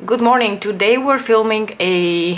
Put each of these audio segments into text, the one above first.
Good morning. Today we're filming a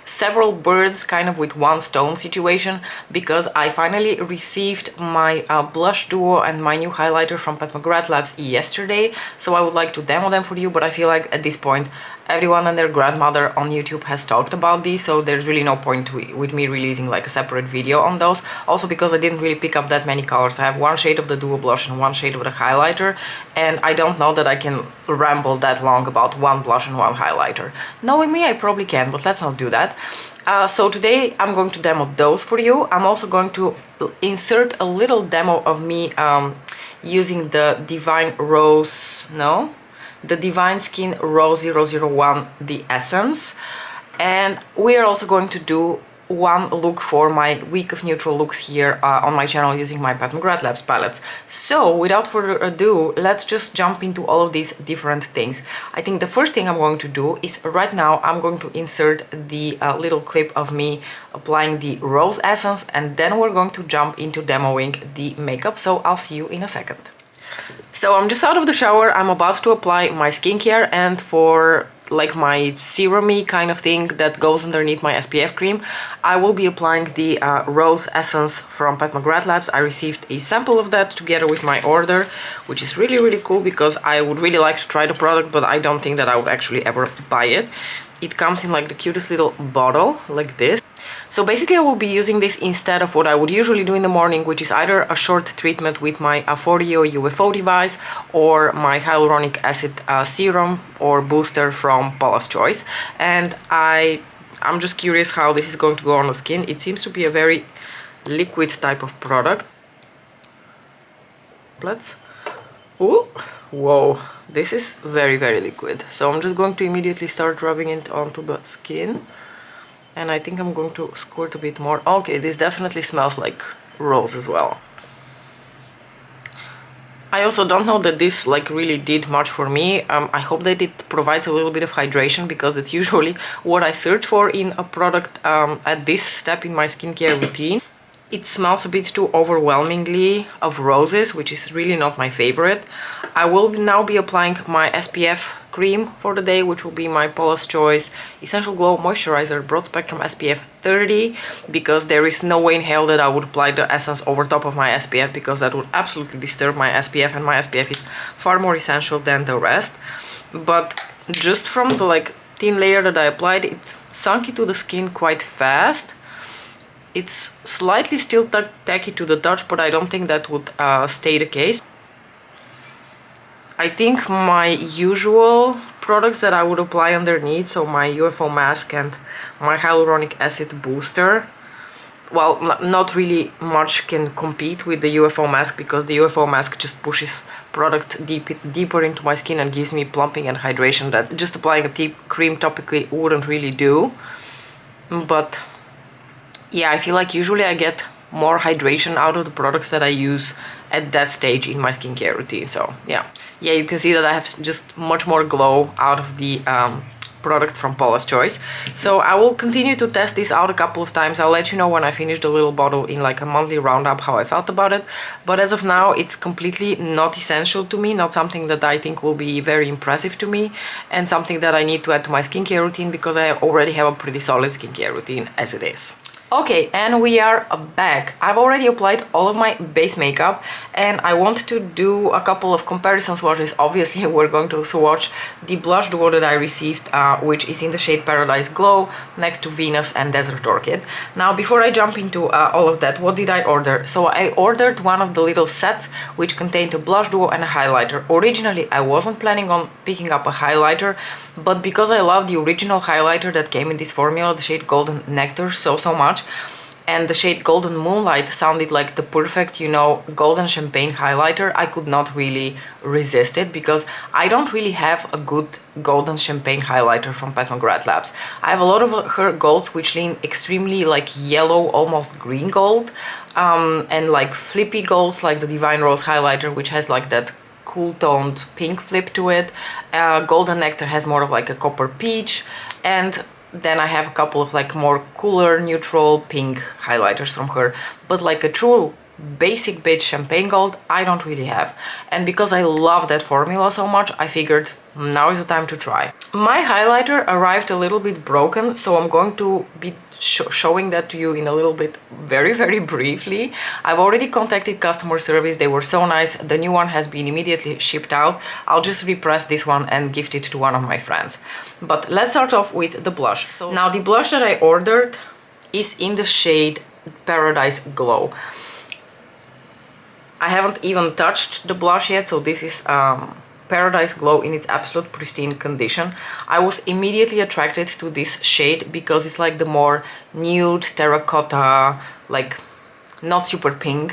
several birds kind of with one stone situation because I finally received my blush duo and my new highlighter from McGrath Labs yesterday, so I would like to demo them for you, but I feel like at this point everyone and their grandmother on YouTube has talked about these, so there's really no point with me releasing like a separate video on those. Also because I didn't really pick up that many colors. I have one shade of the duo blush and one shade of the highlighter, and I don't know that I can ramble that long about one blush and one highlighter. Knowing me, I probably can, but let's not do that. So today I'm going to demo those for you. I'm also going to insert a little demo of me using the Divine Skin Rose 001, the Essence. And we are also going to do one look for my week of neutral looks here on my channel using my McGrath Labs palettes. So without further ado, let's just jump into all of these different things. I think the first thing I'm going to do is right now I'm going to insert the little clip of me applying the Rose Essence, and then we're going to jump into demoing the makeup. So I'll see you in a second. So I'm just out of the shower. I'm about to apply my skincare, and for like my serum-y kind of thing that goes underneath my SPF cream, I will be applying the Rose Essence from McGrath Labs. I received a sample of that together with my order, which is really cool because I would really like to try the product, but I don't think that I would actually ever buy it. It comes in like the cutest little bottle like this. So basically I will be using this instead of what I would usually do in the morning, which is either a short treatment with my 4DO UFO device or my hyaluronic acid serum or booster from Paula's Choice. And I'm just curious how this is going to go on the skin. It seems to be a very liquid type of product. Ooh, whoa, this is very liquid. So I'm just going to immediately start rubbing it onto the skin. And I think I'm going to squirt a bit more. Okay, this definitely smells like rose as well. I also don't know that this like really did much for me. I hope that it provides a little bit of hydration, because it's usually what I search for in a product at this step in my skincare routine. It smells a bit too overwhelmingly of roses, which is really not my favorite. I will now be applying my SPF cream for the day, which will be my Paula's Choice Essential Glow Moisturizer Broad Spectrum SPF 30, because there is no way in hell that I would apply the essence over top of my SPF, because that would absolutely disturb my SPF, and my SPF is far more essential than the rest. But just from the like thin layer that I applied, it sunk into the skin quite fast. It's slightly still tacky to the touch, but I don't think that would stay the case. I think my usual products that I would apply underneath, so my UFO mask and my hyaluronic acid booster, well, not really much can compete with the UFO mask, because the UFO mask just pushes product deeper into my skin and gives me plumping and hydration that just applying a cream topically wouldn't really do. But yeah, I feel like usually I get more hydration out of the products that I use at that stage in my skincare routine. So yeah, you can see that I have just much more glow out of the product from Paula's Choice. So I will continue to test this out a couple of times. I'll let you know when I finish the little bottle in like a monthly roundup how I felt about it. But as of now, it's completely not essential to me, not something that I think will be very impressive to me, and something that I need to add to my skincare routine, because I already have a pretty solid skincare routine as it is. Okay, and we are back. I've already applied all of my base makeup, and I want to do a couple of comparison swatches. Obviously, we're going to swatch the blush duo that I received, which is in the shade Paradise Glow, next to Venus and Desert Orchid. Now, before I jump into all of that, what did I order? So I ordered one of the little sets, which contained a blush duo and a highlighter. Originally, I wasn't planning on picking up a highlighter, but because I love the original highlighter that came in this formula, the shade Golden Nectar, so much, and the shade Golden Moonlight sounded like the perfect, you know, golden champagne highlighter, I could not really resist it, because I don't really have a good golden champagne highlighter from McGrath Labs. I have a lot of her golds which lean extremely like yellow, almost green gold, and like flippy golds like the Divine Rose highlighter, which has like that cool toned pink flip to it. Golden Nectar has more of like a copper peach, and then I have a couple of like more cooler neutral pink highlighters from her. But like a true basic beige champagne gold I don't really have. And because I love that formula so much, I figured now is the time to try. My highlighter arrived a little bit broken, so I'm going to be showing that to you in a little bit, very briefly. I've already contacted customer service, they were so nice. The new one has been immediately shipped out. I'll just repress this one and gift it to one of my friends. But let's start off with the blush. So now the blush that I ordered is in the shade Paradise Glow. I haven't even touched the blush yet, so this is Paradise Glow in its absolute pristine condition. I was immediately attracted to this shade because it's like the more nude terracotta, like not super pink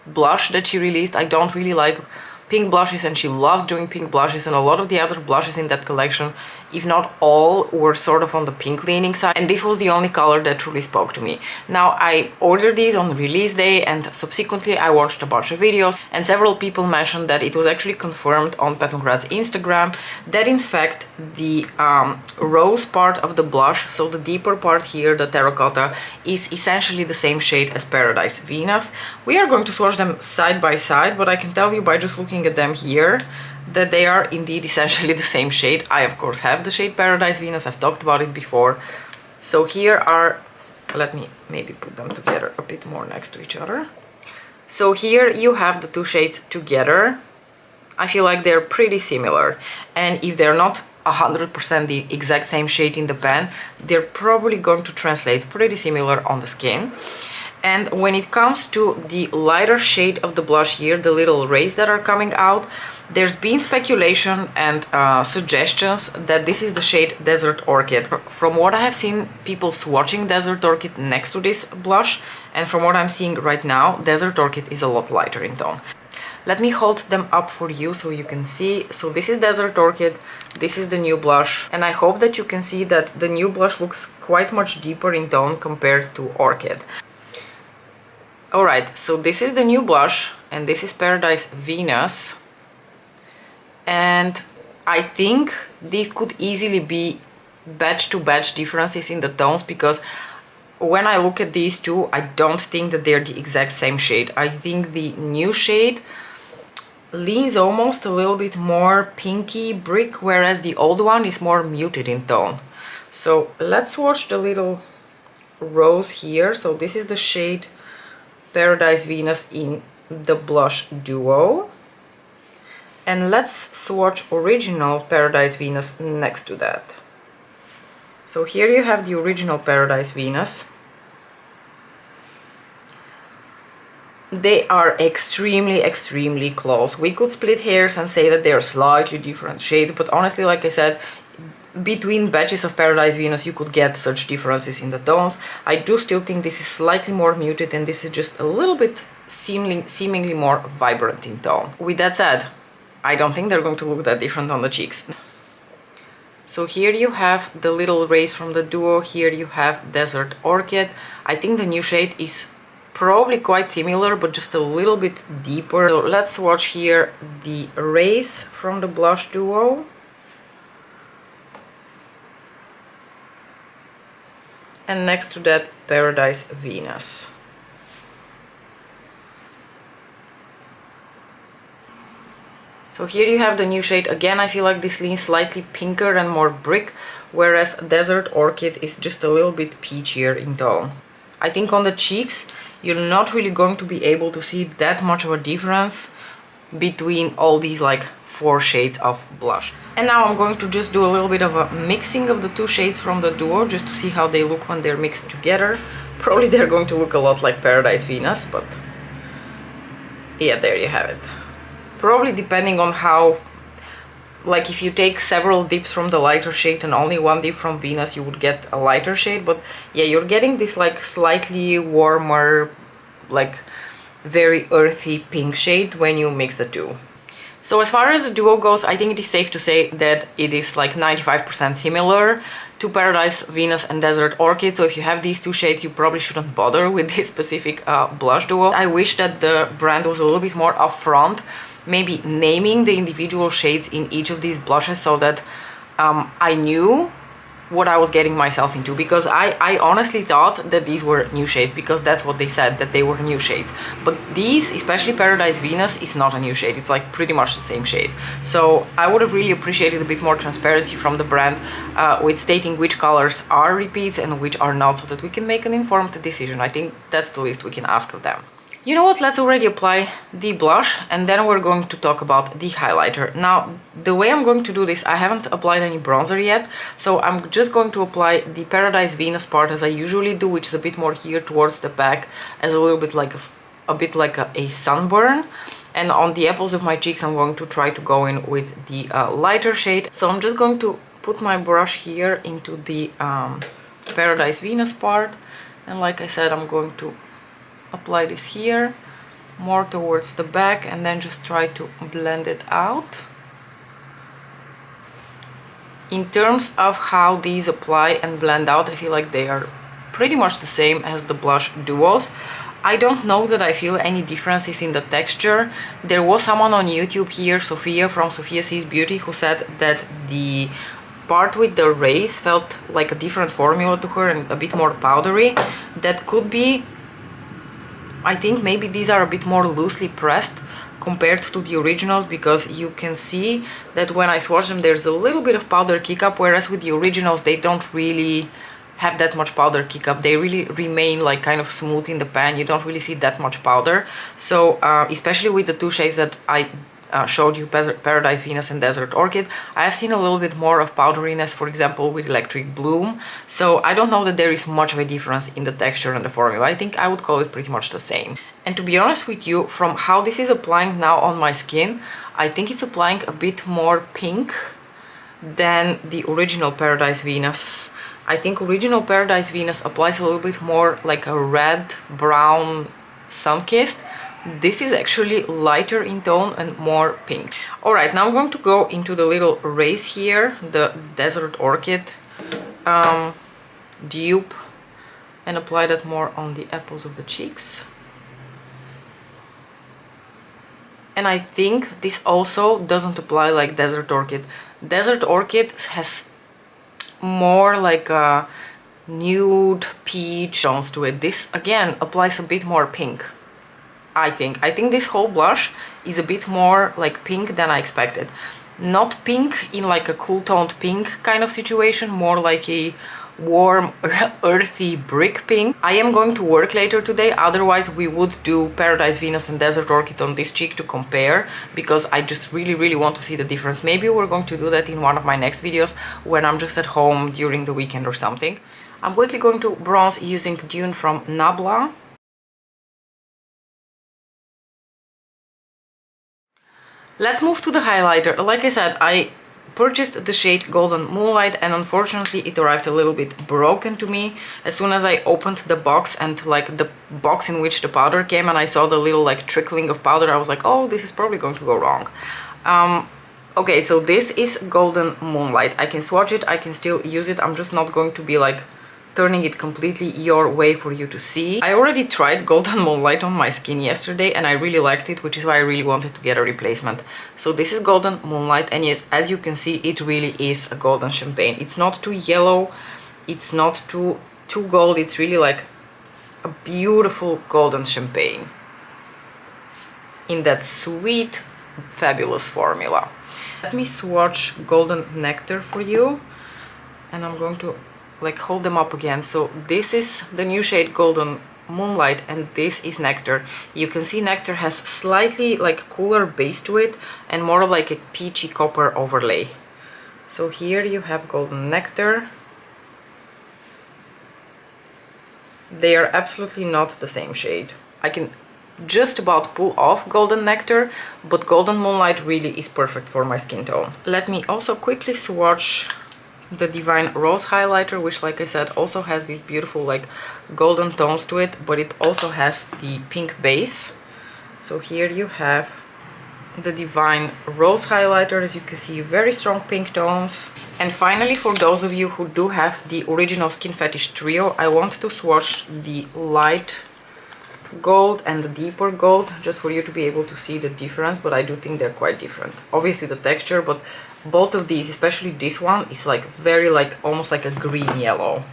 blush that she released. I don't really like pink blushes, and she loves doing pink blushes, and a lot of the other blushes in that collection, if not all, were sort of on the pink leaning side, and this was the only color that truly spoke to me. Now, I ordered these on release day, and subsequently I watched a bunch of videos, and several people mentioned that it was actually confirmed on McGrath's Instagram that in fact the rose part of the blush, so the deeper part here, the terracotta, is essentially the same shade as Paradise Venus. We are going to swatch them side by side, but I can tell you by just looking at them here that they are indeed essentially the same shade. I of course have the shade Paradise Venus, I've talked about it before. So here are, let me maybe put them together a bit more next to each other. So here you have the two shades together. I feel like they're pretty similar, and if they're not 100% the exact same shade in the pan, they're probably going to translate pretty similar on the skin. And when it comes to the lighter shade of the blush here, the little rays that are coming out, there's been speculation and suggestions that this is the shade Desert Orchid. From what I have seen people swatching Desert Orchid next to this blush, and from what I'm seeing right now, Desert Orchid is a lot lighter in tone. Let me hold them up for you so you can see. So this is Desert Orchid, this is the new blush, and I hope that you can see that the new blush looks quite much deeper in tone compared to Orchid. Alright, so this is the new blush, and this is Paradise Venus, and I think these could easily be batch to batch differences in the tones, because when I look at these two, I don't think that they're the exact same shade. I think the new shade leans almost a little bit more pinky brick, whereas the old one is more muted in tone. So let's swatch the little rose here. So this is the shade Paradise Venus in the blush duo, and let's swatch original Paradise Venus next to that. So here you have the original Paradise Venus. They are extremely close. We could split hairs and say that they are slightly different shades, but honestly, like I said, between batches of Paradise Venus you could get such differences in the tones. I do still think this is slightly more muted, and this is just a little bit seemingly more vibrant in tone. With that said, I don't think they're going to look that different on the cheeks. So here you have the little rays from the duo, here you have Desert Orchid. I think the new shade is probably quite similar, but just a little bit deeper. So let's swatch here the rays from the blush duo. And next to that, Paradise Venus. So here you have the new shade. Again, I feel like this leans slightly pinker and more brick, whereas Desert Orchid is just a little bit peachier in tone. I think on the cheeks, you're not really going to be able to see that much of a difference between all these like 4 shades of blush. And now I'm going to just do a little bit of a mixing of the two shades from the duo, just to see how they look when they're mixed together. Probably they're going to look a lot like Paradise Venus, but yeah, there you have it. Probably depending on how, like if you take several dips from the lighter shade and only one dip from Venus, you would get a lighter shade, but yeah, you're getting this like slightly warmer, like very earthy pink shade when you mix the two. So as far as the duo goes, I think it is safe to say that it is like 95% similar to Paradise Venus and Desert Orchid. So if you have these two shades, you probably shouldn't bother with this specific blush duo. I wish that the brand was a little bit more upfront, maybe naming the individual shades in each of these blushes, so that I knew what I was getting myself into, because I honestly thought that these were new shades, because that's what they said, that they were new shades. But these, especially Paradise Venus, is not a new shade. It's like pretty much the same shade. So I would have really appreciated a bit more transparency from the brand with stating which colors are repeats and which are not, so that we can make an informed decision. I think that's the least we can ask of them. You know what, let's already apply the blush, and then we're going to talk about the highlighter. Now, the way I'm going to do this, I haven't applied any bronzer yet, so I'm just going to apply the Paradise Venus part as I usually do, which is a bit more here towards the back, as a little bit like a sunburn. And on the apples of my cheeks, I'm going to try to go in with the lighter shade. So I'm just going to put my brush here into the Paradise Venus part, and like I said, I'm going to apply this here more towards the back, and then just try to blend it out. In terms of how these apply and blend out, I feel like they are pretty much the same as the blush duos. I don't know that I feel any differences in the texture. There was someone on YouTube here, Sophia from Sophia Sees Beauty, who said that the part with the rays felt like a different formula to her and a bit more powdery. That could be. I think maybe these are a bit more loosely pressed compared to the originals, because you can see that when I swatch them there's a little bit of powder kick up, whereas with the originals they don't really have that much powder kick up. They really remain like kind of smooth in the pan. You don't really see that much powder. So especially with the two shades that I showed you, Paradise Venus and Desert Orchid, I have seen a little bit more of powderiness, for example, with Electric Bloom. So I don't know that there is much of a difference in the texture and the formula. I think I would call it pretty much the same. And to be honest with you, from how this is applying now on my skin, I think it's applying a bit more pink than the original Paradise Venus. I think original Paradise Venus applies a little bit more like a red, brown, sun-kissed. This is actually lighter in tone and more pink. Alright, now I'm going to go into the little rays here, the Desert Orchid dupe, and apply that more on the apples of the cheeks. And I think this also doesn't apply like Desert Orchid. Desert Orchid has more like a nude peach tones to it. This again applies a bit more pink. I think this whole blush is a bit more like pink than I expected. Not pink in like a cool toned pink kind of situation, more like a warm earthy brick pink. I am going to work later today, otherwise we would do Paradise Venus and Desert Orchid on this cheek to compare, because I just really want to see the difference. Maybe we're going to do that in one of my next videos when I'm just at home during the weekend or something. I'm quickly going to bronze using Dune from Nabla. Let's move to the highlighter. Like I said, I purchased the shade Golden Moonlight, and unfortunately it arrived a little bit broken to me. As soon as I opened the box and like the box in which the powder came, and I saw the little like trickling of powder, I was like, oh, this is probably going to go wrong. Okay, so this is Golden Moonlight. I can swatch it, I can still use it. I'm just not going to be like turning it completely your way for you to see. I already tried Golden Moonlight on my skin yesterday and I really liked it, which is why I really wanted to get a replacement. So this is Golden Moonlight, and yes, as you can see, it really is a golden champagne. It's not too yellow, it's not too gold, it's really like a beautiful golden champagne in that sweet, fabulous formula. Let me swatch Golden Nectar for you, and I'm going to like hold them up again. So this is the new shade Golden Moonlight and this is Nectar. You can see Nectar has slightly like cooler base to it and more like a peachy copper overlay. So here you have Golden Nectar. They are absolutely not the same shade. I can just about pull off Golden Nectar, but Golden Moonlight really is perfect for my skin tone. Let me also quickly swatch the Divine Rose highlighter, which, like I said, also has these beautiful like golden tones to it, but it also has the pink base. So here you have the Divine Rose highlighter. As you can see, very strong pink tones. And finally, for those of you who do have the original Skin Fetish trio, I want to swatch the light gold and the deeper gold, just for you to be able to see the difference, but I do think they're quite different. Obviously the texture, but both of these, especially this one, is like very like almost like a green yellow.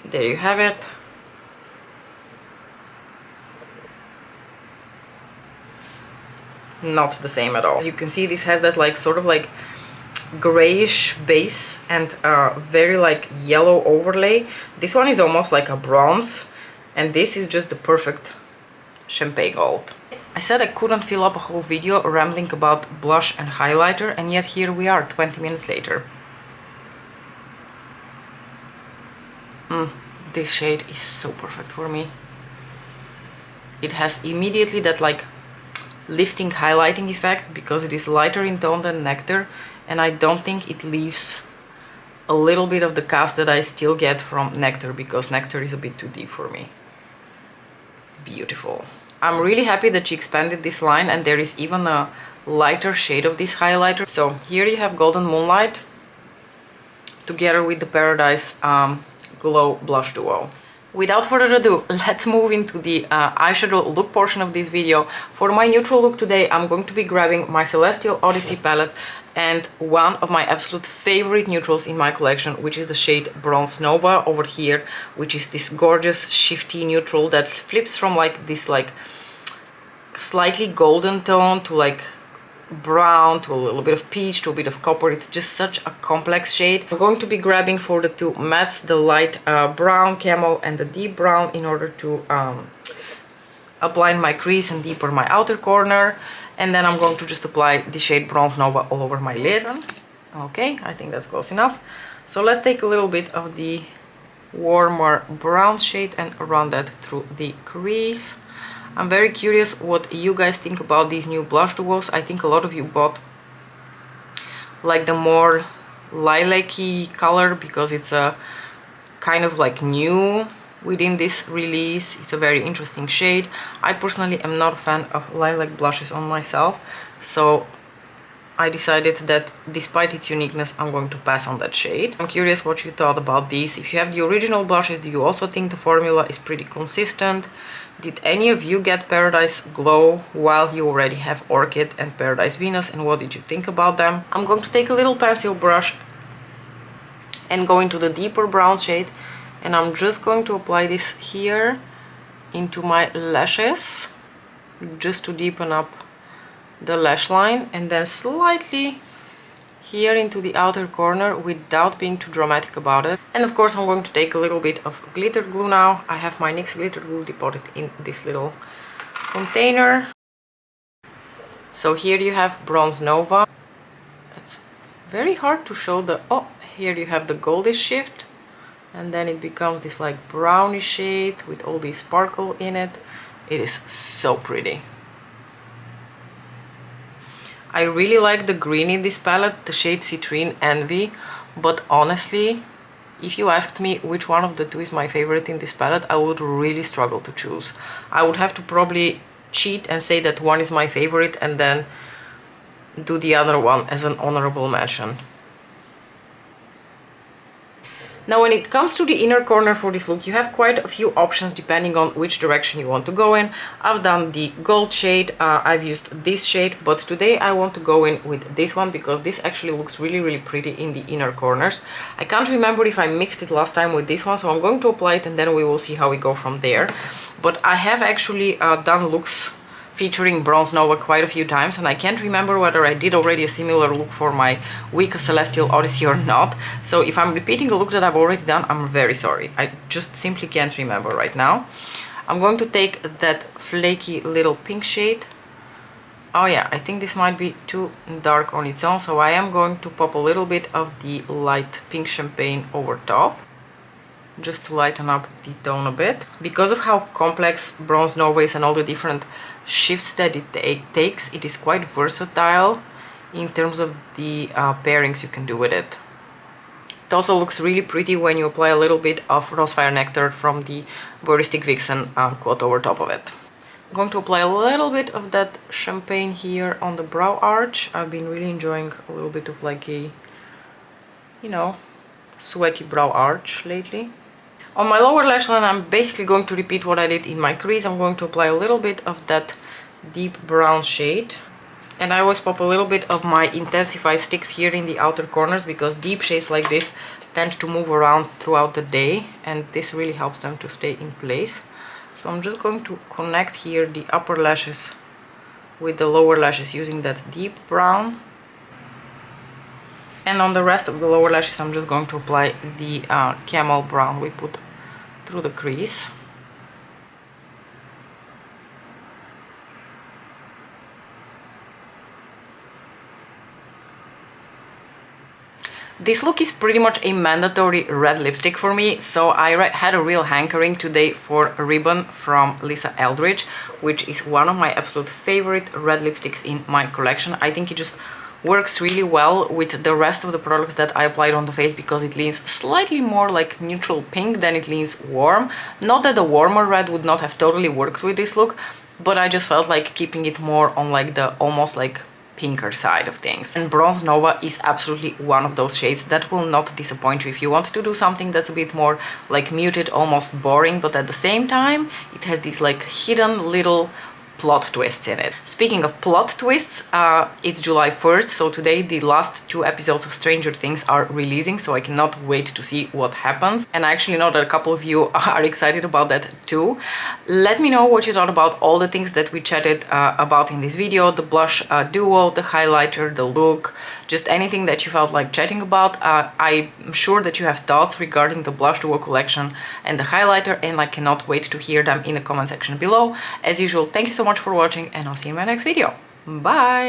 There you have it. Not the same at all. As you can see, this has that like sort of like grayish base and very like yellow overlay. This one is almost like a bronze, and this is just the perfect champagne gold. I said I couldn't fill up a whole video rambling about blush and highlighter, and yet here we are 20 minutes later. This shade is so perfect for me. It has immediately that like lifting highlighting effect because it is lighter in tone than Nectar, and I don't think it leaves a little bit of the cast that I still get from Nectar, because Nectar is a bit too deep for me. Beautiful. I'm really happy that she expanded this line, and there is even a lighter shade of this highlighter. So here you have Golden Moonlight together with the Paradise Glow Blush Duo. Without further ado, let's move into the eyeshadow look portion of this video. For my neutral look today, I'm going to be grabbing my Celestial Odyssey palette and one of my absolute favorite neutrals in my collection, which is the shade Bronze Nova over here, which is this gorgeous shifty neutral that flips from like this like slightly golden tone to like brown to a little bit of peach to a bit of copper. It's just such a complex shade. I'm going to be grabbing for the two mattes the light brown camel and the deep brown in order to apply my crease and deeper my outer corner, and then I'm going to just apply the shade Bronze Nova all over my lid. Okay, I think that's close enough. So let's take a little bit of the warmer brown shade and run that through the crease. I'm very curious what you guys think about these new blush duos. I think a lot of you bought like the more lilac-y color because it's a kind of like new within this release. It's a very interesting shade. I personally am not a fan of lilac blushes on myself, so I decided that despite its uniqueness, I'm going to pass on that shade. I'm curious what you thought about these. If you have the original blushes, do you also think the formula is pretty consistent? Did any of you get Paradise Glow while you already have Orchid and Paradise Venus, and what did you think about them? I'm going to take a little pencil brush and go into the deeper brown shade, and I'm just going to apply this here into my lashes just to deepen up the lash line, and then slightly here into the outer corner without being too dramatic about it. And of course I'm going to take a little bit of glitter glue now. I have my NYX glitter glue deposited in this little container. So here you have Bronze Nova. It's very hard to show the... oh, here you have the goldish shift, and then it becomes this like brownish shade with all this sparkle in it. It is so pretty. I really like the green in this palette, the shade Citrine Envy, but honestly, if you asked me which one of the two is my favorite in this palette, I would really struggle to choose. I would have to probably cheat and say that one is my favorite and then do the other one as an honorable mention. Now when it comes to the inner corner for this look, you have quite a few options depending on which direction you want to go in. I've done the gold shade, I've used this shade, but today I want to go in with this one because this actually looks really pretty in the inner corners. I can't remember if I mixed it last time with this one, so I'm going to apply it and then we will see how we go from there. But I have actually done looks featuring Bronze Nova quite a few times, and I can't remember whether I did already a similar look for my week Celestial Odyssey or not. So if I'm repeating a look that I've already done, I'm very sorry. I just simply can't remember right now. I'm going to take that flaky little pink shade. Oh yeah, I think this might be too dark on its own, so I am going to pop a little bit of the light pink champagne over top, just to lighten up the tone a bit. Because of how complex Bronze Nova is and all the different shifts that it takes, it is quite versatile in terms of the pairings you can do with it. It also looks really pretty when you apply a little bit of Rosefire Nectar from the Very Stick Vixen quote over top of it. I'm going to apply a little bit of that champagne here on the brow arch. I've been really enjoying a little bit of like a, you know, sweaty brow arch lately. On my lower lash line, I'm basically going to repeat what I did in my crease. I'm going to apply a little bit of that deep brown shade And I always pop a little bit of my Intensify sticks here in the outer corners because deep shades like this tend to move around throughout the day, and this really helps them to stay in place. So I'm just going to connect here the upper lashes with the lower lashes using that deep brown. And on the rest of the lower lashes I'm just going to apply the camel brown we put through the crease. This look is pretty much a mandatory red lipstick for me, so I had a real hankering today for a Ribbon from Lisa Eldridge, which is one of my absolute favorite red lipsticks in my collection. I think it just works really well with the rest of the products that I applied on the face because it leans slightly more like neutral pink than it leans warm. Not that the warmer red would not have totally worked with this look, but I just felt like keeping it more on like the almost like pinker side of things. And Bronze Nova is absolutely one of those shades that will not disappoint you if you want to do something that's a bit more like muted, almost boring, but at the same time it has these like hidden little plot twists in it. Speaking of plot twists, it's July 1st, so today the last 2 episodes of Stranger Things are releasing, so I cannot wait to see what happens. And I actually know that a couple of you are excited about that too. Let me know what you thought about all the things that we chatted about in this video, the blush duo, the highlighter, the look, just anything that you felt like chatting about. I'm sure that you have thoughts regarding the blush duo collection and the highlighter, and I cannot wait to hear them in the comment section below. As usual, thank you so much for watching, and I'll see you in my next video. Bye!